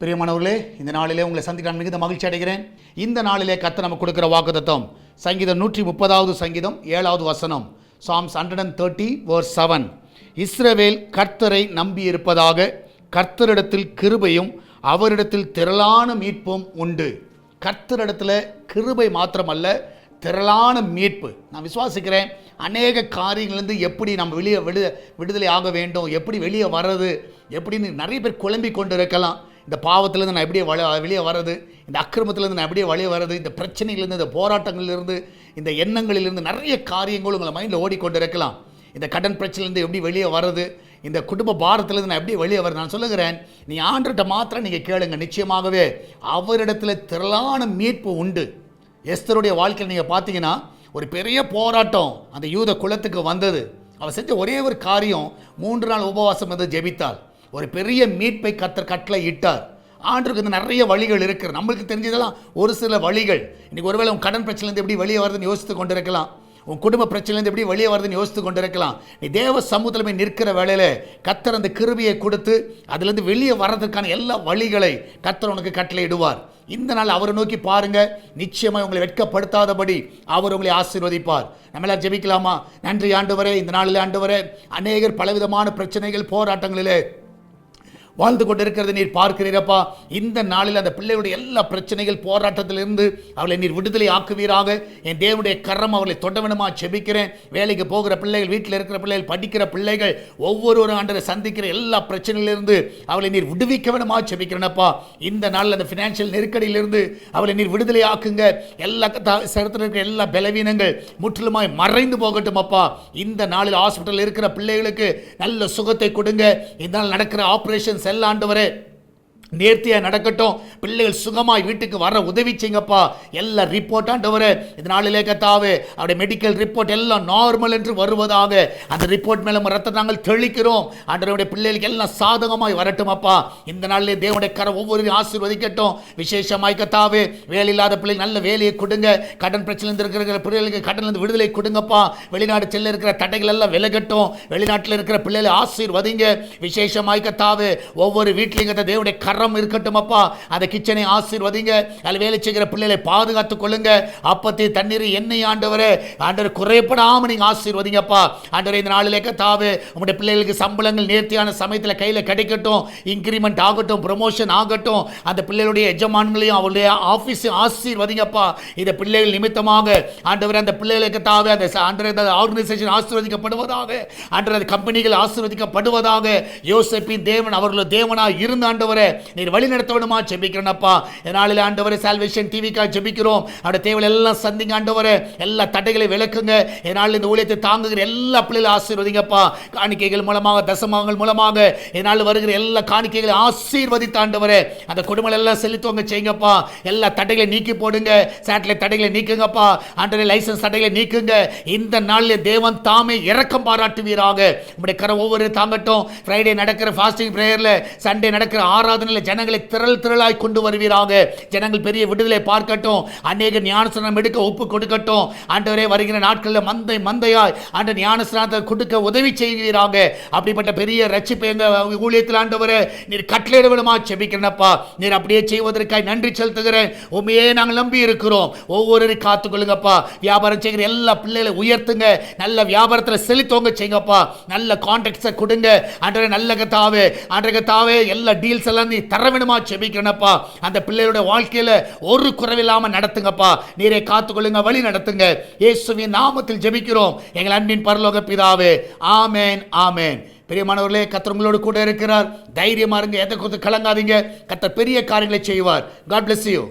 பிரியமானவர்களே, இந்த நாளிலே உங்களை சந்திக்க நான் மிகுந்த மகிழ்ச்சி அடைகிறேன். இந்த நாளிலே கர்த்தர் நமக்கு கொடுக்கிற வாக்குத்தத்தம் சங்கீதம் 130வது சங்கீதம் 7வது வசனம். Sam's 130 verse 7. இஸ்ரவேல் கர்த்தரை நம்பி இருப்பதாக, கர்த்தரிடத்தில் கிருபையும் அவரிடத்தில் திரளான மீட்பும் உண்டு. கர்த்தரிடத்தில் கிருபை மாத்திரமல்ல, திரளான மீட்பு. நான் விசுவாசிக்கிறேன், அநேக காரியங்கள்லேருந்து எப்படி நம்ம விடுதலை ஆக வேண்டும், எப்படி வெளியே வர்றது, எப்படின்னு நிறைய பேர் குழம்பி கொண்டு இருக்கலாம். இந்த பாவத்திலேருந்து நான் எப்படியே வெளியே வர்றது, இந்த அக்கிரமத்திலேருந்து நான் எப்படியே வெளியே வர்றது, இந்த பிரச்சனைகளிலிருந்து, இந்த போராட்டங்களிலிருந்து, இந்த எண்ணங்களிலிருந்து நிறைய காரியங்கள் உங்களை மைண்டில் ஓடிக்கொண்டு இருக்கலாம். இந்த கடன் பிரச்சனைலேருந்து எப்படி வெளியே வர்றது, இந்த குடும்ப பாரத்திலேருந்து நான் எப்படி வெளியே வர்றது. நான் சொல்லுகிறேன், நீ ஆண்டர்கிட்ட மாத்திரம் நீங்கள் கேளுங்க, நிச்சயமாகவே அவரிடத்தில் திரளான மீட்பு உண்டு. எஸ்தருடைய வாழ்க்கையில் நீங்கள் பார்த்தீங்கன்னா, ஒரு பெரிய போராட்டம் அந்த யூத குலத்துக்கு வந்தது. அவர் செஞ்ச ஒரே ஒரு காரியம், 3 நாள் உபவாசம் வந்து ஜெபித்தாள். ஒரு பெரிய மீட்பை கர்த்தர் கட்டளை இட்டார். ஆண்டருக்கு வந்து நிறைய வழிகள் இருக்குது. நம்மளுக்கு தெரிஞ்சதெல்லாம் ஒரு சில வழிகள். இன்றைக்கி ஒருவேளை உன் கடன் பிரச்சனைலேருந்து எப்படி வெளியே வருதுன்னு யோசித்து கொண்டு இருக்கலாம். உன் குடும்ப பிரச்சனைலேருந்து எப்படி வெளியே வருதுன்னு யோசித்து கொண்டு இருக்கலாம். நீ தேவ சமூகத்தில் போய் நிற்கிற வேளையில் கர்த்தர் அந்த கிருபையை கொடுத்து அதிலேருந்து வெளியே வர்றதுக்கான எல்லா வழிகளை கர்த்தர் உனக்கு கட்டளையிடுவார். இந்த நாள் அவரை நோக்கி பாருங்க, நிச்சயமாக உங்களை வெட்கப்படுத்தாதபடி அவர் உங்களை ஆசீர்வதிப்பார். நம்மளால் ஜெபிக்கலாமா? நன்றி ஆண்டவரே, இந்த நாளில் ஆண்டவரே, அநேகர் பலவிதமான பிரச்சனைகள் போராட்டங்களிலே வாழ்ந்து கொண்டு இருக்கிறது நீர் பார்க்கிறீரப்பா. இந்த நாளில் அந்த பிள்ளைகளுடைய எல்லா பிரச்சனைகள் போராட்டத்திலிருந்து அவளை நீர் விடுதலை ஆக்குவீராக. என் தேவனுடைய கரம் அவளை தொடவனமாக செபிக்கிறேன். வேலைக்கு போகிற பிள்ளைகள், வீட்டில் இருக்கிற பிள்ளைகள், படிக்கிற பிள்ளைகள், ஒவ்வொரு ஆண்டரை சந்திக்கிற எல்லா பிரச்சனையிலிருந்து அவளை நீர் விடுவிக்க வேணுமா செபிக்கிறேனப்பா. இந்த நாளில் அந்த ஃபினான்ஷியல் நெருக்கடியிலிருந்து அவளை நீர் விடுதலை ஆக்குங்க. எல்லா சரத்தில் இருக்கிற எல்லா பலவீனங்கள் முற்றிலுமாய் மறைந்து போகட்டும் அப்பா. இந்த நாளில் ஹாஸ்பிட்டல் இருக்கிற பிள்ளைகளுக்கு நல்ல சுகத்தை கொடுங்க. இந்த நாள் நடக்கிற ஆப்ரேஷன் செல்லாண்டவரே நேர்த்தியாக நடக்கட்டும். பிள்ளைகள் சுகமாய் வீட்டுக்கு வர உதவி செய்யுங்கப்பா. எல்லா ரிப்போர்ட் ஆண்டவரே இந்த நாளிலே கர்த்தாவே, அவருடைய மெடிக்கல் ரிப்போர்ட் எல்லாம் நார்மல் என்று வருவதாக அந்த ரிப்போர்ட் மேலே ரத்தத்தை நாங்கள் தெளிக்கிறோம். ஆண்டவருடைய பிள்ளைகளுக்கு எல்லாம் சாதகமாய் வரட்டும் அப்பா. இந்த நாளிலே தேவனுடைய கரம் ஒவ்வொரு ஆசீர்வதிக்கட்டும். விசேஷமாய் கர்த்தாவே, வேலை இல்லாத பிள்ளைகள் நல்ல வேலையை கொடுங்க. கடன் பிரச்சனை இருக்கிற பிள்ளைகளுக்கு கடனிலிருந்து விடுதலை கொடுங்கப்பா. வெளிநாடு செல்ல இருக்கிற தடைகள் எல்லாம் விலகட்டும். வெளிநாட்டில் இருக்கிற பிள்ளைகளை ஆசீர்வதிங்க. விசேஷமாய் கர்த்தாவே, ஒவ்வொரு வீட்டிலையும் தேவனுடைய கரம் இருக்கட்டும் அப்பா. அந்த கிச்சனை ஆசீர்வதிங்க. அதில் வேலை செய்கிற பிள்ளைகளை பாதுகாத்துக் கொள்ளுங்க. அப்பத்தை தண்ணீர் எண்ணெய் ஆண்டவரே, ஆண்டவர் குறைப்படாமல் நீங்கள் ஆசீர்வதிங்கப்பா. ஆண்டவரே இந்த நாளிலே கர்த்தாவே, உங்களுடைய பிள்ளைகளுக்கு சம்பளங்கள் நேர்த்தியான சமயத்தில் கையில் கிடைக்கட்டும். இன்க்ரிமெண்ட் ஆகட்டும், ப்ரமோஷன் ஆகட்டும். அந்த பிள்ளைகளுடைய எஜமான்களையும் அவருடைய ஆஃபீஸையும் ஆசீர்வதிங்கப்பா. இந்த பிள்ளைகள் நிமித்தமாக ஆண்டவர் அந்த பிள்ளைகளுக்கு கர்த்தாவே, அந்த ஆண்டவர் ஆர்கனைசேஷன் ஆசீர்வதிக்கப்படுவதாக, ஆண்டவர் அந்த கம்பெனிகள் ஆசீர்வதிக்கப்படுவதாக. யோசேப்பின் தேவன் அவர்களோட தேவனாக இருந்த ஆண்டவரே நீர் வழி நடத்த வேணுமா ஜெபிக்கிறேனப்பா. இதனால ஆண்டவரே சால்வேஷன் டிவிக்காக ஜெபிக்கிறோம். அவருடைய தேவைகள் எல்லாம் சந்திங்க ஆண்டவரே. எல்லா தடைகளை விளக்குங்க. இதனால் இந்த ஊழியத்தை தாங்குகிற எல்லா பிள்ளைகளும் ஆசீர்வதிங்கப்பா. காணிக்கைகள் மூலமாக, தசமங்கள் மூலமாக இதனால் வருகிற எல்லா காணிக்கைகளை ஆசீர்வதித்த ஆண்டவரே, அந்த குடும்பங்கள் எல்லாம் செலுத்துவங்க செய்யுங்கப்பா. எல்லா தடைகளை நீக்கி போடுங்க. சேட்டலைட் தடைகளை நீக்குங்கப்பா. ஆண்டவரே லைசன்ஸ் தடைகளை நீக்குங்க. இந்த நாளில் தேவன் தாமே இரக்கம் பாராட்டுவீராக. உங்களுடைய கரம் ஒவ்வொரு தாங்கட்டும். ஃப்ரைடே நடக்கிற ஃபாஸ்டிங் பிரேயரில், சண்டே நடக்கிற ஆராதனையில் ஜனங்களை திரளாய் கொண்டு வருவீராக. ஜனங்கள் பெரிய விடுதலை பார்க்கட்டும். அநேக ஞானஸ்நானம் எடுக்க ஒப்பு கொடுக்கட்டும். ஆண்டவரே வருகிற நாட்களில் மந்தையாய் ஆண்டவர் ஞானஸ்நானத்தை கொடுக்க உதவி செய்வீராக. அப்படிப்பட்ட பெரிய ரட்சிப்பை எங்கள் ஊழியத்தில் ஆண்டவரே நீர் கட்டளையிட வேணுமா ஜெபிக்கிறேனப்பா. நீர் அப்படியே செய்வதற்காக நன்றி செலுத்துகிறேன். உண்மையே நாங்கள் நம்பி இருக்கிறோம். ஒவ்வொரு காத்துக்கொள்ளுங்கப்பா. வியாபாரம் செய்கிற எல்லா பிள்ளைகளை உயர்த்துங்க. நல்ல வியாபாரத்தில் செலுத்துவங்க செய்யுங்கப்பா. நல்ல கான்ட்ராக்ட்ஸை கொடுங்க ஆண்டவரே. நல்ல கர்த்தாவே, ஆண்டவரே கர்த்தாவே, எல்லா டீல்ஸ் எல்லாம் நீ தர வேணுமா ஜெபிக்கிறேனப்பா. அந்த பிள்ளையோட வாழ்க்கையில ஒரு குறைவில்லாம நடத்துங்கப்பா. நீரே காத்துக்கொள்ளுங்க, வழி நடத்துங்க. இயேசுவின் நாமத்தில் ஜெபிக்கிறோம் எங்கள் அன்பின் பரலோக பிதாவே. ஆமென், ஆமென். பிரியமானவர்களே, கர்த்தர் உங்களோடு கூட இருக்கிறார். தைரியமா இருங்க, எதை குறித்து கலங்காதீங்க. கர்த்தர் பெரிய காரியங்களை செய்வார். God bless you.